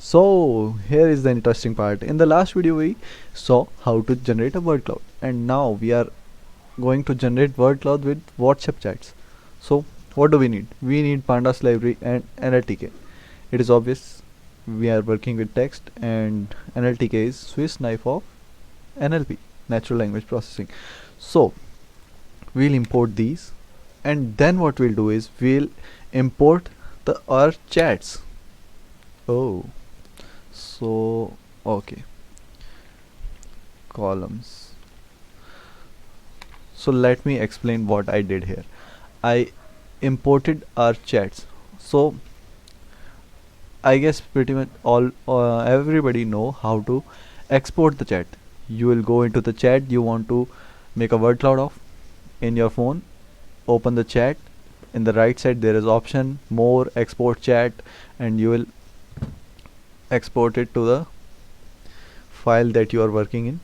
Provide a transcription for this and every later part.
So here is the interesting part. In the last video we saw how to generate a word cloud, and now we are going to generate word cloud with WhatsApp chats. So what do we need? We need pandas library and NLTK. It is obvious we are working with text, and NLTK is Swiss knife of NLP, natural language processing. So we'll import these, and then what we'll do is we'll import the our chats. Oh, so okay, columns. So let me explain what I did here. I imported our chats. So I guess pretty much all everybody know how to export the chat. You will go into the chat you want to make a word cloud of in your phone. Open the chat. In the right side there is option more, export chat, and you will export it to the file that you are working in,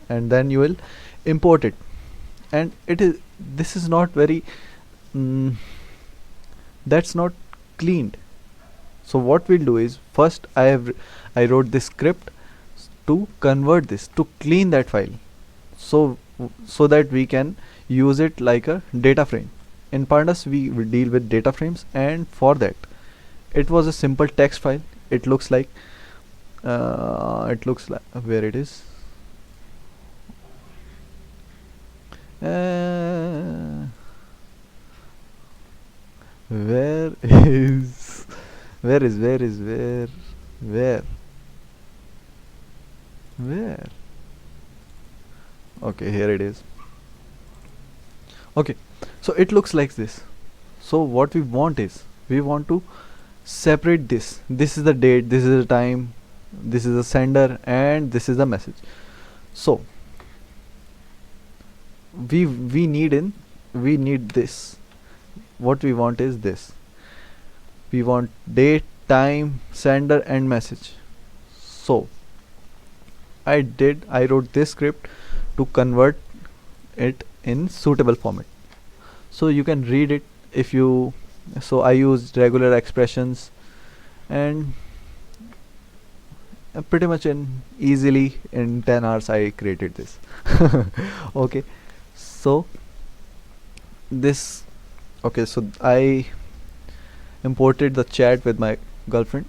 and then you will import it. And this is not very mm, that's not cleaned. So what we'll do is first I wrote this script to convert this, to clean that file, so that we can use it like a data frame. In pandas we will deal with data frames, and for that it was a simple text file. It looks like where it is. uh, where is where where okay, here it is. Okay, so it looks like this. So what we want is we want to separate this is the date, this is the time, this is the sender, and this is the message. So we need this. What we want is this. We want date, time, sender, and message. So I wrote this script to convert it in suitable format, so you can read it if you. So I used regular expressions, and pretty much in 10 hours I created this. Okay, so this okay, so I imported the chat with my girlfriend,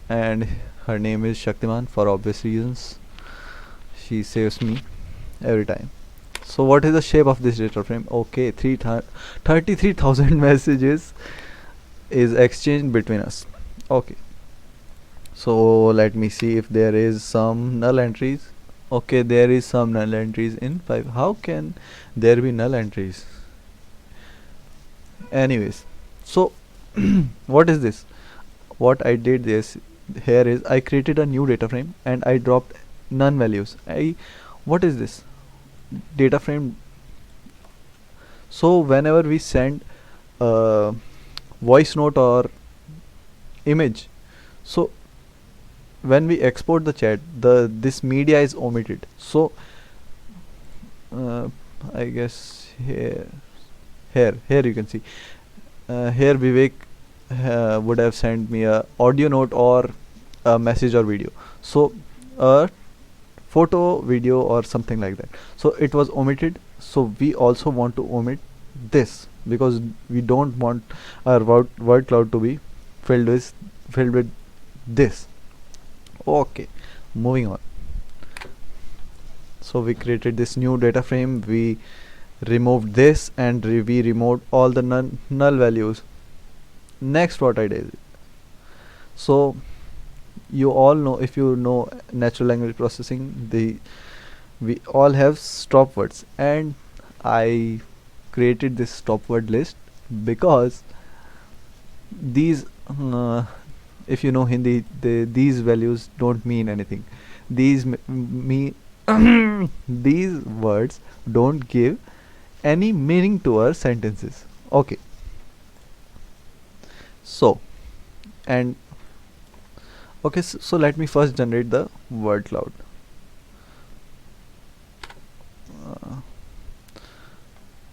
and her name is Shaktiman for obvious reasons. She saves me every time. So what is the shape of this data frame? Okay, 33,000 messages is exchanged between us. Okay, so let me see if there is some null entries. Okay, there is some null entries in 5. How can there be null entries? Anyways, so what is this? What I did this here is I created a new data frame and I dropped none values. What is this data frame? So whenever we send a voice note or image, so when we export the chat, this media is omitted. So I guess here you can see, here Vivek would have sent me a audio note or a message or video, so a photo, video, or something like that. So it was omitted. So we also want to omit this because we don't want our word cloud to be filled with this. Okay, moving on. So we created this new data frame, we removed this, and we removed all the null values. Next, what I did, so you all know, if you know natural language processing, we all have stop words, and I created this stop word list because these if you know Hindi, these values don't mean anything. These mean these words don't give any meaning to our sentences. Okay, so and okay, so let me first generate the word cloud.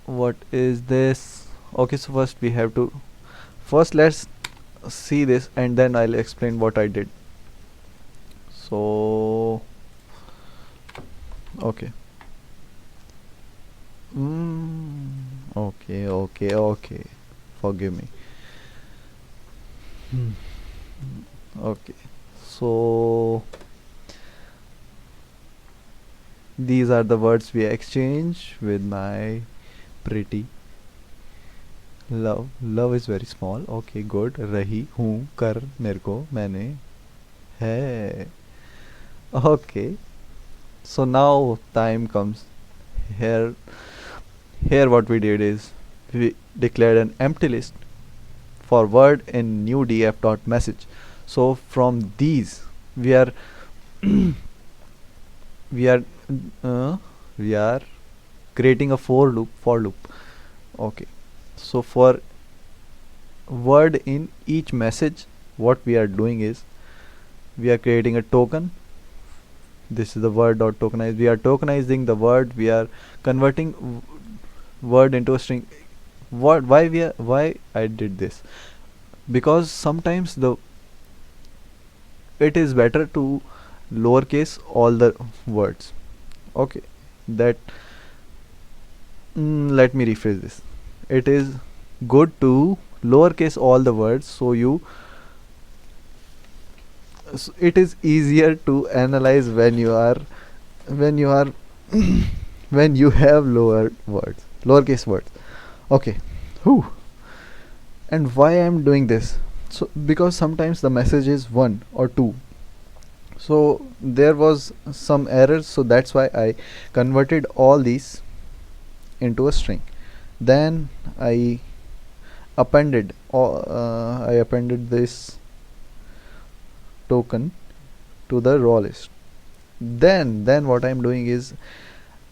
What is this? Okay, so first let's see this, and then I'll explain what I did. So okay. Okay. Forgive me. Hmm. Okay. So these are the words we exchange with my pretty love. Love is very small. Okay, good. रही हूँ कर मेरे को मैंने है. Okay. So now time comes. Here here what we did is we declared an empty list for word in new df dot message. So from these we are we are uh, we are creating a for loop. Okay, so for word in each message what we are doing is we are creating a token. This is the word dot tokenize. We are tokenizing the word. We are converting word into a string. What why I did this? Because sometimes the it is better to lowercase all the words. Okay, that let me rephrase this. It is good to lowercase all the words, so it is easier to analyze when you are when you have lowercase words. Okay. Whew. And why I'm doing this? So because sometimes the message is one or two, so there was some errors, so that's why I converted all these into a string. Then I appended this token to the raw list. Then what I'm doing is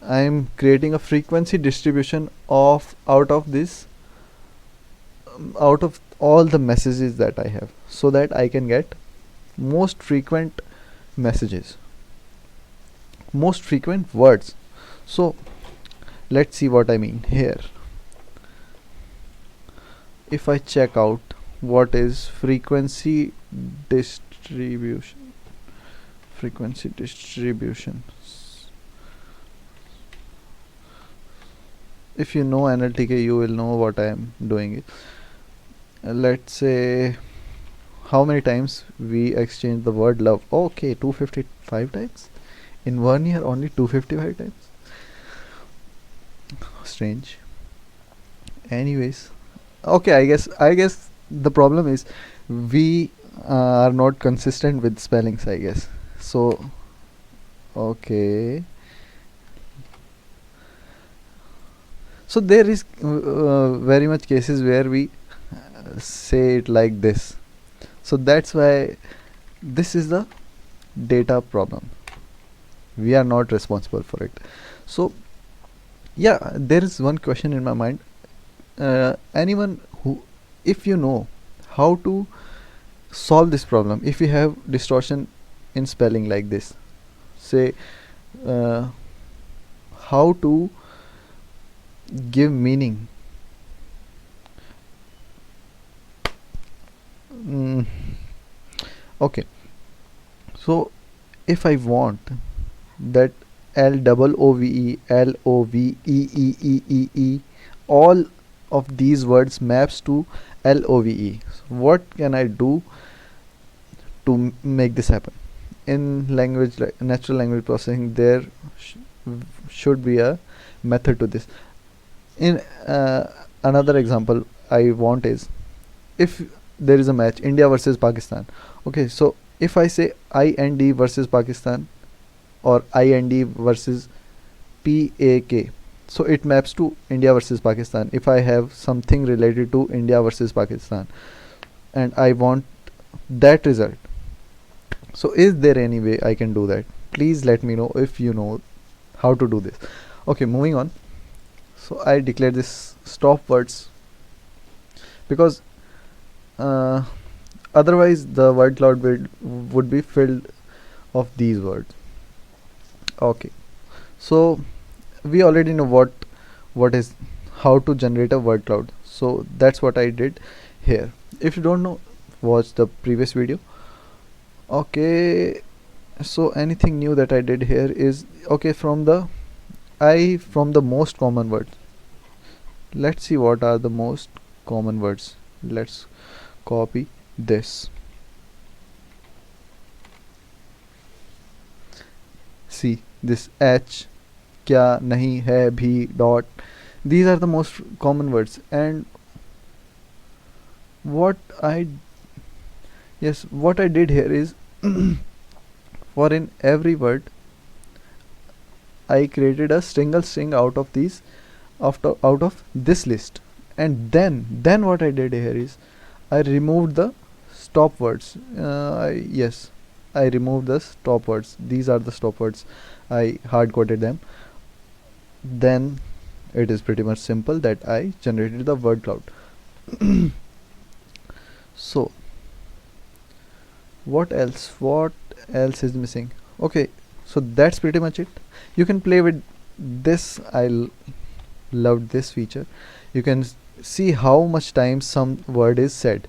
I'm creating a frequency distribution of out of all the messages that I have, so that I can get most frequent messages, most frequent words. So let's see what I mean here. If I check out what is distribution frequency distribution, if you know NLTK you will know what I am doing it. Let's say how many times we exchange the word love. Okay, 255 times in 1 year, only 255 times. Strange. Anyways, okay, I guess the problem is we are not consistent with spellings, I guess. So okay, so there is very much cases where we say it like this. So that's why this is the data problem. We are not responsible for it. So yeah, there is one question in my mind. Anyone who, if you know how to solve this problem, if you have distortion in spelling like this, say uh, how to give meaning. Okay, so if I want that LOVE all of these words maps to LOVE, so what can I do to make this happen? In language natural language processing there should be a method to this. In another example I want is, if there is a match India versus Pakistan. Okay, so if I say IND versus Pakistan or IND versus PAK, so it maps to India versus Pakistan. If I have something related to India versus Pakistan and I want that result, so is there any way I can do that? Please let me know if you know how to do this. Okay, moving on. So I declare this stop words because otherwise the word cloud would be filled of these words. Okay, so we already know what is how to generate a word cloud, so that's what I did here. If you don't know, watch the previous video. Okay, So anything new that I did here is okay from the most common words. Let's see what are the most common words. Let's copy this. See this H, क्या, नहीं, है, भी, dot. These are the most common words. And what I what I did here is for in every word I created a single string out of these out of this list. And then what I did here is I removed the stop words. I removed the stop words. These are the stop words. I hard coded them. Then it is pretty much simple that I generated the word cloud. So what else is missing? Okay, so that's pretty much it. You can play with this. Loved this feature. You can see how much time some word is said.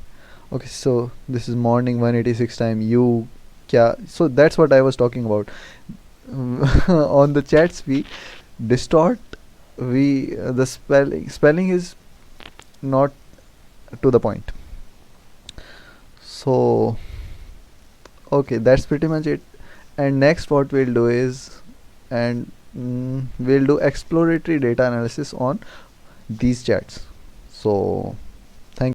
Okay, so this is morning 186 time, you, kya. So that's what I was talking about. On the chats we distort, we the spelling is not to the point. So okay, that's pretty much it. And next what we'll do is, and we'll do exploratory data analysis on these chats. So